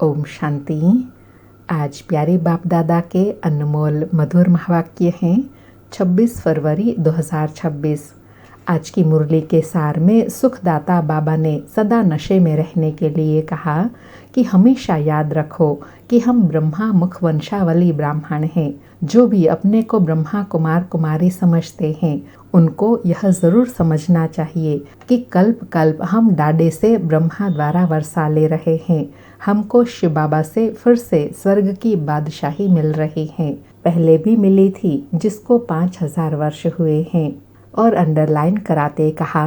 ओम शांति। आज प्यारे बाप दादा के अनमोल मधुर महावाक्य हैं 26 फरवरी 2026। आज की मुरली के सार में सुखदाता बाबा ने सदा नशे में रहने के लिए कहा कि हमेशा याद रखो कि हम ब्रह्मा मुख वंशावली ब्राह्मण हैं। जो भी अपने को ब्रह्मा कुमार कुमारी समझते हैं उनको यह जरूर समझना चाहिए कि कल्प कल्प हम डाडे से ब्रह्मा द्वारा वर्षा ले रहे हैं। हमको शिव बाबा से फिर से स्वर्ग की बादशाही मिल रही है। पहले भी मिली थी जिसको 5000 वर्ष हुए हैं। और अंडरलाइन कराते कहा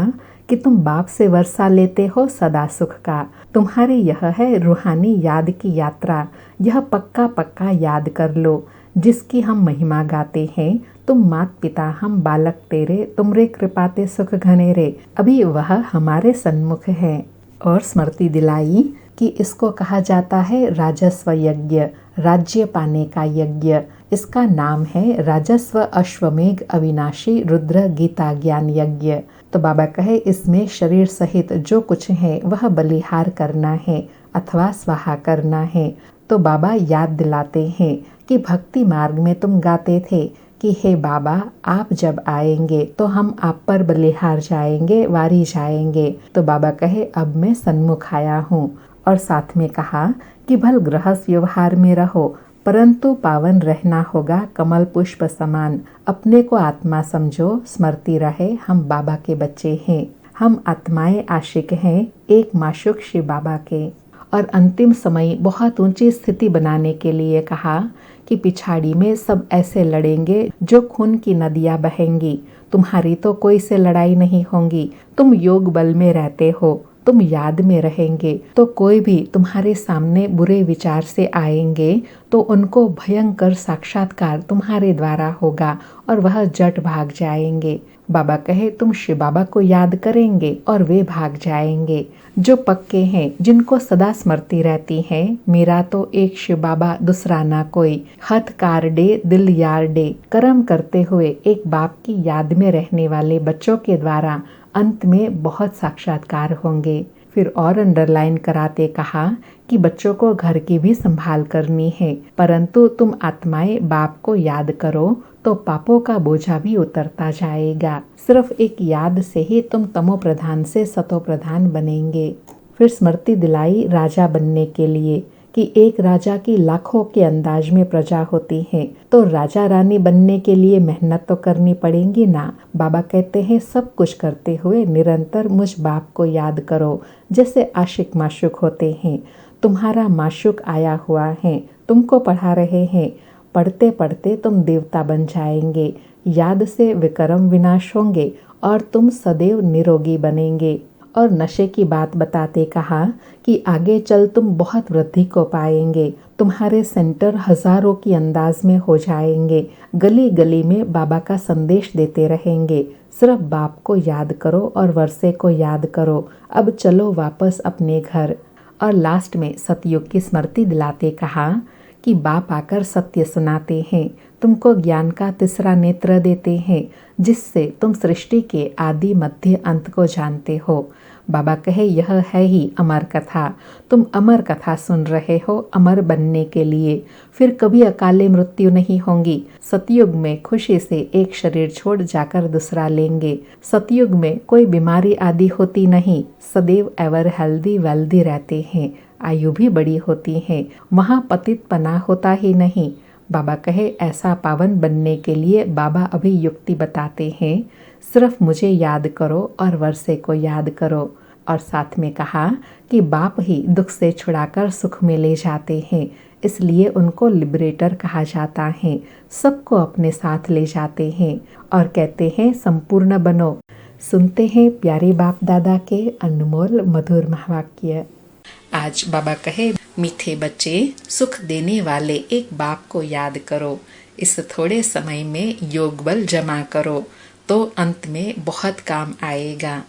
कि तुम बाप से वर्षा लेते हो सदा सुख का। तुम्हारी यह है रूहानी याद की यात्रा। यह पक्का पक्का याद कर लो जिसकी हम महिमा गाते हैं। तुम मात पिता हम बालक तेरे, तुमरे कृपाते सुख घनेरे। अभी वह हमारे सन्मुख है। और स्मृति दिलाई कि इसको कहा जाता है राजस्व यज्ञ, राज्य पाने का यज्ञ। इसका नाम है राजस्व अश्वमेघ अविनाशी रुद्र गीता ज्ञान यज्ञ। तो बाबा कहे इसमें शरीर सहित जो कुछ है वह बलिहार करना है अथवा स्वाहा करना है। तो बाबा याद दिलाते हैं कि भक्ति मार्ग में तुम गाते थे कि हे बाबा आप जब आएंगे तो हम आप पर बलिहार जाएंगे, वारी जाएंगे। तो बाबा कहे अब मैं सन्मुख आया हूँ। और साथ में कहा कि भल गृहस्थ व्यवहार में रहो परंतु पावन रहना होगा कमल पुष्प समान। अपने को आत्मा समझो, स्मृति रहे हम बाबा के बच्चे हैं। हम आत्माएं आशिक हैं एक माशुक शिव बाबा के। और अंतिम समय बहुत ऊंची स्थिति बनाने के लिए कहा कि पिछाड़ी में सब ऐसे लड़ेंगे जो खून की नदियां बहेंगी। तुम्हारी तो कोई से लड़ाई नहीं होंगी। तुम योग बल में रहते हो, तुम याद में रहेंगे। तो कोई भी तुम्हारे सामने बुरे विचार से आएंगे तो उनको भयंकर साक्षात्कार तुम्हारे द्वारा होगा और वह जट भाग जाएंगे। बाबा कहे तुम शिव बाबा को याद करेंगे और वे भाग जाएंगे। जो पक्के हैं जिनको सदा स्मृति रहती है मेरा तो एक शिव बाबा दूसरा ना कोई। हथ कार डे दिल यार डे। कर्म करते हुए एक बाप की याद में रहने वाले बच्चों के द्वारा अंत में बहुत साक्षात्कार होंगे। फिर और अंडरलाइन कराते कहा कि बच्चों को घर की भी संभाल करनी है परंतु तुम आत्माएं बाप को याद करो तो पापों का बोझा भी उतरता जाएगा। सिर्फ एक याद से ही तुम तमो प्रधान से सतो प्रधान बनेंगे। फिर स्मृति दिलाई राजा बनने के लिए कि एक राजा की लाखों के अंदाज में प्रजा होती है तो राजा रानी बनने के लिए मेहनत तो करनी पड़ेगी ना। बाबा कहते हैं सब कुछ करते हुए निरंतर मुझ बाप को याद करो जैसे आशिक माशुक होते हैं। तुम्हारा माशुक आया हुआ है, तुमको पढ़ा रहे हैं। पढ़ते पढ़ते तुम देवता बन जाएंगे। याद से विक्रम विनाश होंगे और तुम सदैव निरोगी बनेंगे। और नशे की बात बताते कहा कि आगे चल तुम बहुत वृद्धि को पाएंगे। तुम्हारे सेंटर हजारों की अंदाज में हो जाएंगे। गली गली में बाबा का संदेश देते रहेंगे। सिर्फ बाप को याद करो और वर्षे को याद करो। अब चलो वापस अपने घर। और लास्ट में सतयुग की स्मृति दिलाते कहा कि बाप आकर सत्य सुनाते हैं, तुमको ज्ञान का तीसरा नेत्र देते हैं जिससे तुम सृष्टि के आदि मध्य अंत को जानते हो। बाबा कहे यह है ही अमर कथा। तुम अमर कथा सुन रहे हो अमर बनने के लिए। फिर कभी अकाले मृत्यु नहीं होंगी। सतयुग में खुशी से एक शरीर छोड़ जाकर दूसरा लेंगे। सतयुग में कोई बीमारी आदि होती नहीं। सदैव एवर हेल्दी वेल्दी रहते हैं। आयु भी बड़ी होती है। वहाँ पतित पना होता ही नहीं। बाबा कहे ऐसा पावन बनने के लिए बाबा अभी युक्ति बताते हैं। सिर्फ मुझे याद करो और वर्षे को याद करो। और साथ में कहा कि बाप ही दुख से छुड़ाकर सुख में ले जाते हैं इसलिए उनको लिबरेटर कहा जाता है। सबको अपने साथ ले जाते हैं और कहते हैं संपूर्ण बनो। सुनते हैं प्यारे बाप दादा के अनमोल मधुर महावाक्य। आज बाबा कहे मीठे बच्चे सुख देने वाले एक बाप को याद करो। इस थोड़े समय में योग बल जमा करो तो अंत में बहुत काम आएगा।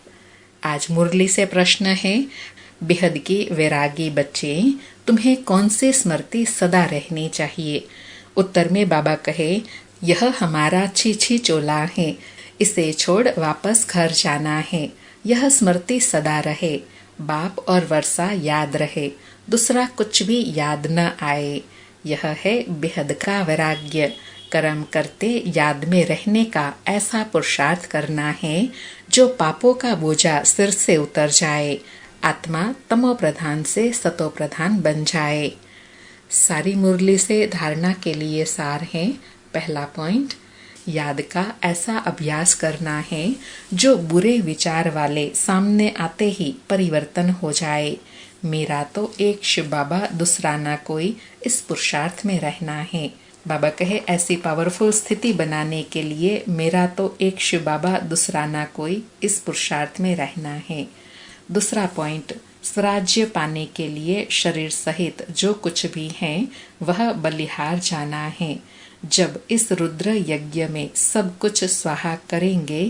आज मुरली से प्रश्न है बेहद की वैरागी बच्चे तुम्हें कौन सी स्मृति सदा रहनी चाहिए। उत्तर में बाबा कहे यह हमारा छी चोला है, इसे छोड़ वापस घर जाना है। यह स्मृति सदा रहे, बाप और वर्षा याद रहे दूसरा कुछ भी याद न आए। यह है बेहद का वैराग्य। कर्म करते याद में रहने का ऐसा पुरुषार्थ करना है जो पापों का बोझा सिर से उतर जाए, आत्मा तमो प्रधान से सतो प्रधान बन जाए। सारी मुरली से धारणा के लिए सार है। पहला पॉइंट, याद का ऐसा अभ्यास करना है जो बुरे विचार वाले सामने आते ही परिवर्तन हो जाए। मेरा तो एक शिव बाबा दूसरा ना कोई, इस पुरुषार्थ में रहना है। बाबा कहे ऐसी पावरफुल स्थिति बनाने के लिए मेरा तो एक शिव बाबा दूसरा ना कोई, इस पुरुषार्थ में रहना है। दूसरा पॉइंट, स्वराज्य पाने के लिए शरीर सहित जो कुछ भी है वह बलिहार जाना है। जब इस रुद्र यज्ञ में सब कुछ स्वाहा करेंगे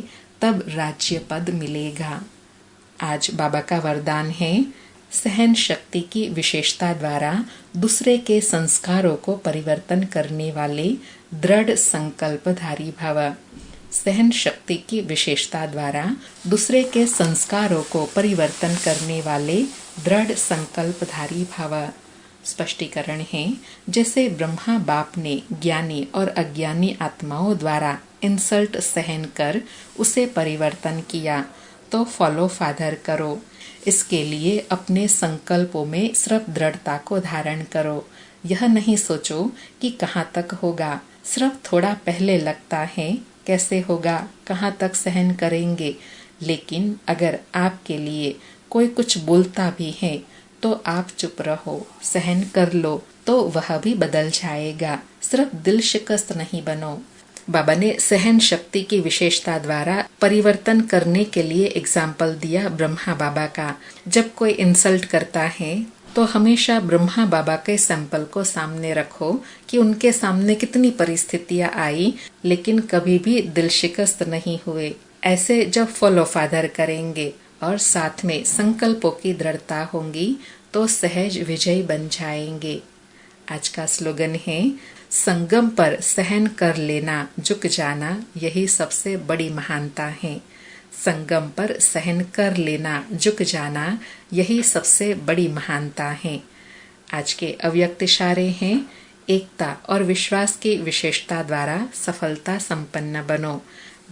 तब राज्य पद मिलेगा। आज बाबा का वरदान है, सहन शक्ति की विशेषता द्वारा दूसरे के संस्कारों को परिवर्तन करने वाले दृढ़ संकल्पधारी भव। सहन शक्ति की विशेषता द्वारा दूसरे के संस्कारों को परिवर्तन करने वाले दृढ़ संकल्पधारी भव। स्पष्टीकरण है, जैसे ब्रह्मा बाप ने ज्ञानी और अज्ञानी आत्माओं द्वारा इंसल्ट सहन कर उसे परिवर्तन किया, तो फॉलो फादर करो। इसके लिए अपने संकल्पों में सिर्फ दृढ़ता को धारण करो। यह नहीं सोचो कि कहाँ तक होगा, सिर्फ थोड़ा पहले लगता है कैसे होगा, कहाँ तक सहन करेंगे। लेकिन अगर आपके लिए कोई कुछ बोलता भी है तो आप चुप रहो, सहन कर लो, तो वह भी बदल जाएगा। सिर्फ दिल शिकस्त नहीं बनो। बाबा ने सहन शक्ति की विशेषता द्वारा परिवर्तन करने के लिए एग्जाम्पल दिया ब्रह्मा बाबा का। जब कोई इंसल्ट करता है तो हमेशा ब्रह्मा बाबा के सैंपल को सामने रखो कि उनके सामने कितनी परिस्थितियां आई लेकिन कभी भी दिल शिकस्त नहीं हुए। ऐसे जब फॉलो फादर करेंगे और साथ में संकल्पों की दृढ़ता होंगी तो सहज विजयी बन जाएंगे। आज का स्लोगन है, संगम पर सहन कर लेना, झुक जाना, यही सबसे बड़ी महानता है। संगम पर सहन कर लेना, झुक जाना, यही सबसे बड़ी महानता है। आज के अव्यक्त इशारे हैं, एकता और विश्वास की विशेषता द्वारा सफलता संपन्न बनो।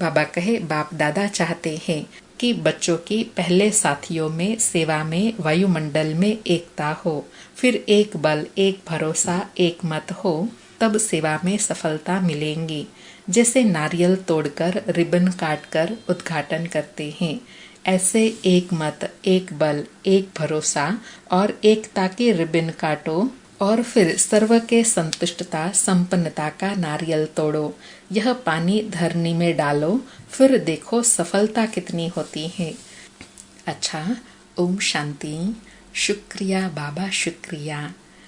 बाबा कहे बाप दादा चाहते हैं कि बच्चों की पहले साथियों में सेवा में वायुमंडल में एकता हो, फिर एक बल, एक भरोसा, एक मत हो, तब सेवा में सफलता मिलेंगी। जैसे नारियल तोड़कर रिबन काटकर उद्घाटन करते हैं, ऐसे एक मत, एक बल, एक भरोसा और एकता की रिबन काटो और फिर सर्व के संतुष्टता संपन्नता का नारियल तोड़ो। यह पानी धरनी में डालो, फिर देखो सफलता कितनी होती है। अच्छा, ओम शांति। शुक्रिया बाबा, शुक्रिया।